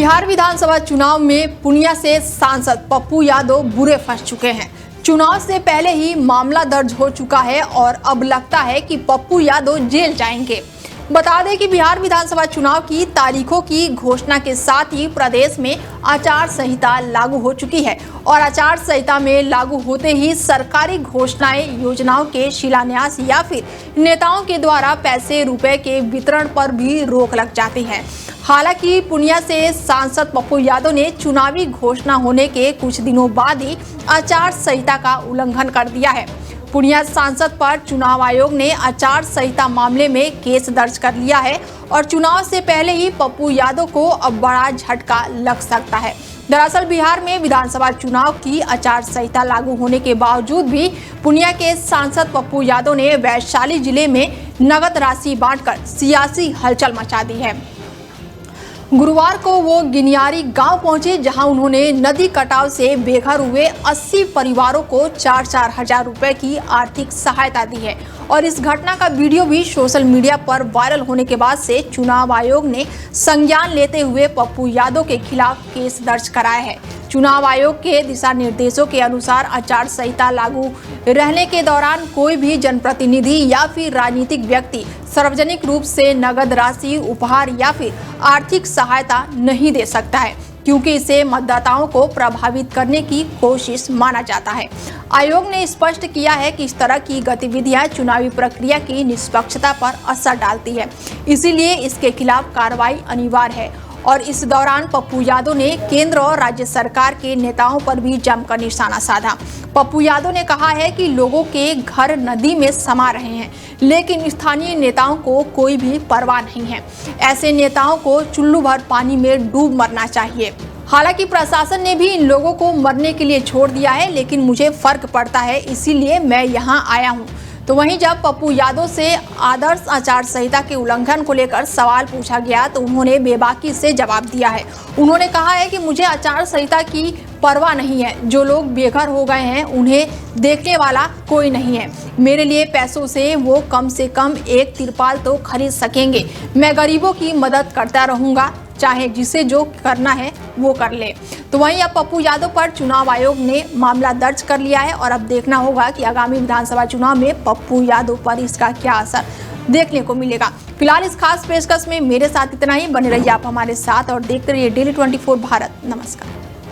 बिहार विधानसभा चुनाव में पूर्णिया से सांसद पप्पू यादव बुरे फंस चुके हैं। चुनाव से पहले ही मामला दर्ज हो चुका है और अब लगता है कि पप्पू यादव जेल जाएंगे। बता दें कि बिहार विधानसभा चुनाव की तारीखों की घोषणा के साथ ही प्रदेश में आचार संहिता लागू हो चुकी है और आचार संहिता में लागू होते ही सरकारी घोषणाएं, योजनाओं के शिलान्यास या फिर नेताओं के द्वारा पैसे रुपए के वितरण पर भी रोक लग जाती है। हालांकि पूर्णिया से सांसद पप्पू यादव ने चुनावी घोषणा होने के कुछ दिनों बाद ही आचार संहिता का उल्लंघन कर दिया है। पूर्णिया सांसद पर चुनाव आयोग ने आचार संहिता मामले में केस दर्ज कर लिया है और चुनाव से pहले ही पप्पू यादव को अब बड़ा झटका लग सकता है। दरअसल बिहार में विधानसभा चुनाव की आचार संहिता लागू होने के बावजूद भी पूर्णिया के सांसद पप्पू यादव ने वैशाली जिले में नगद राशि बांटकर सियासी हलचल मचा दी है। गुरुवार को वो गिनियारी गांव पहुंचे, जहां उन्होंने नदी कटाव से बेघर हुए 80 परिवारों को 4-4 हजार रुपए की आर्थिक सहायता दी है और इस घटना का वीडियो भी सोशल मीडिया पर वायरल होने के बाद से चुनाव आयोग ने संज्ञान लेते हुए पप्पू यादव के खिलाफ केस दर्ज कराया है। चुनाव आयोग के दिशा निर्देशों के अनुसार आचार संहिता लागू रहने के दौरान कोई भी जनप्रतिनिधि या फिर राजनीतिक व्यक्ति सार्वजनिक रूप से नगद राशि, उपहार या फिर आर्थिक सहायता नहीं दे सकता है, क्योंकि इसे मतदाताओं को प्रभावित करने की कोशिश माना जाता है। आयोग ने स्पष्ट किया है कि इस तरह की गतिविधियां चुनावी प्रक्रिया की निष्पक्षता पर असर डालती है, इसीलिए इसके खिलाफ कार्रवाई अनिवार्य है। और इस दौरान पप्पू यादव ने केंद्र और राज्य सरकार के नेताओं पर भी जमकर निशाना साधा। पप्पू यादव ने कहा है कि लोगों के घर नदी में समा रहे हैं, लेकिन स्थानीय नेताओं को कोई भी परवाह नहीं है। ऐसे नेताओं को चुल्लू भर पानी में डूब मरना चाहिए। हालांकि प्रशासन ने भी इन लोगों को मरने के लिए छोड़ दिया है, लेकिन मुझे फर्क पड़ता है, इसीलिए मैं यहाँ आया हूँ। तो वहीं जब पप्पू यादव से आदर्श आचार संहिता के उल्लंघन को लेकर सवाल पूछा गया तो उन्होंने बेबाकी से जवाब दिया है। उन्होंने कहा है कि मुझे आचार संहिता की परवाह नहीं है, जो लोग बेघर हो गए हैं उन्हें देखने वाला कोई नहीं है। मेरे लिए पैसों से वो कम से कम एक तिरपाल तो खरीद सकेंगे। मैं गरीबों की मदद करता रहूँगा, चाहे जिसे जो करना है वो कर ले। तो वहीं अब पप्पू यादव पर चुनाव आयोग ने मामला दर्ज कर लिया है और अब देखना होगा कि आगामी विधानसभा चुनाव में पप्पू यादव पर इसका क्या असर देखने को मिलेगा। फिलहाल इस खास पेशकश में मेरे साथ इतना ही। बने रहिए आप हमारे साथ और देखते रहिए Daily 24 भारत। नमस्कार।